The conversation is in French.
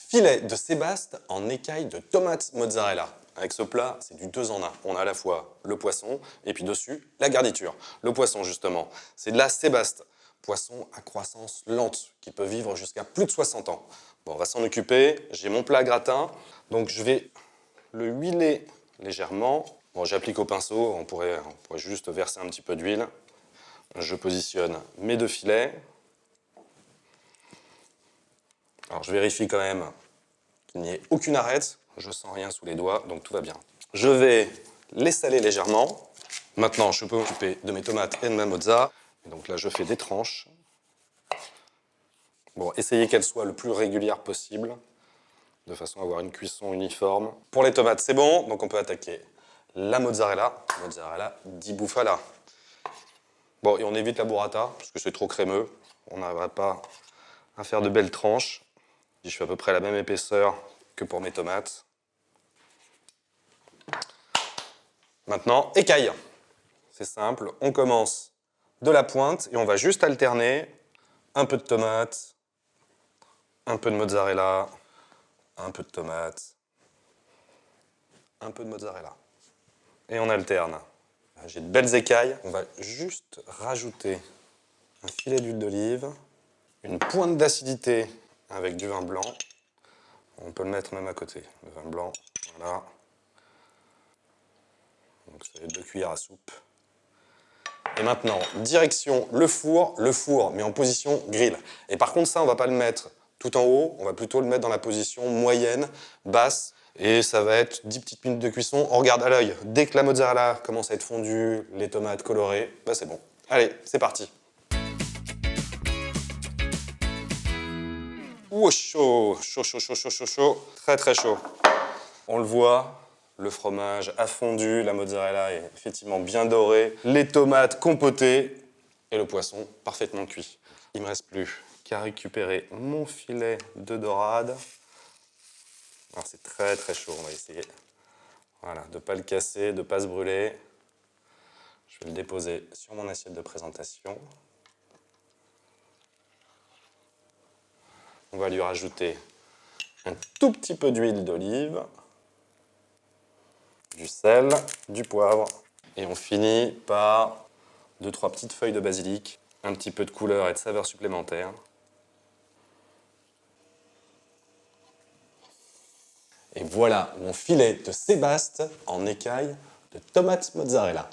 Filet de sébaste en écaille de tomates mozzarella. Avec ce plat, c'est du 2 en 1. On a à la fois le poisson et puis dessus, la garniture. Le poisson, justement, c'est de la sébaste. Poisson à croissance lente, qui peut vivre jusqu'à plus de 60 ans. Bon, on va s'en occuper. J'ai mon plat gratin, donc je vais le huiler légèrement. Bon, j'applique au pinceau, on pourrait juste verser un petit peu d'huile. Je positionne mes 2 filets. Alors je vérifie quand même qu'il n'y ait aucune arête. Je sens rien sous les doigts, donc tout va bien. Je vais les saler légèrement. Maintenant, je peux m'occuper de mes tomates et de ma mozza. Et donc là, je fais des tranches. Bon, essayez qu'elles soient le plus régulières possible, de façon à avoir une cuisson uniforme. Pour les tomates, c'est bon, donc on peut attaquer la mozzarella. Mozzarella di bufala. Bon, et on évite la burrata, parce que c'est trop crémeux. On n'arrivera pas à faire de belles tranches. Je fais à peu près la même épaisseur que pour mes tomates. Maintenant, écaille. C'est simple, on commence de la pointe et on va juste alterner un peu de tomate, un peu de mozzarella, un peu de tomate, un peu de mozzarella. Et on alterne. J'ai de belles écailles. On va juste rajouter un filet d'huile d'olive, une pointe d'acidité avec du vin blanc. On peut le mettre même à côté, le vin blanc. Voilà. Donc c'est 2 cuillères à soupe. Et maintenant, direction le four, mais en position grill. Et par contre, ça, on ne va pas le mettre tout en haut, on va plutôt le mettre dans la position moyenne, basse, et ça va être 10 petites minutes de cuisson. On regarde à l'œil. Dès que la mozzarella commence à être fondue, les tomates colorées, bah c'est bon. Allez, c'est parti. Ouh, chaud, chaud, chaud, chaud, chaud, chaud, chaud, très très chaud. On le voit, le fromage a fondu, la mozzarella est effectivement bien dorée, les tomates compotées et le poisson parfaitement cuit. Il ne me reste plus qu'à récupérer mon filet de dorade. Alors c'est très très chaud, on va essayer voilà, de ne pas le casser, de ne pas se brûler. Je vais le déposer sur mon assiette de présentation. On va lui rajouter un tout petit peu d'huile d'olive, du sel, du poivre. Et on finit par 2-3 petites feuilles de basilic, un petit peu de couleur et de saveur supplémentaire. Et voilà mon filet de sébaste en écaille de tomates mozzarella.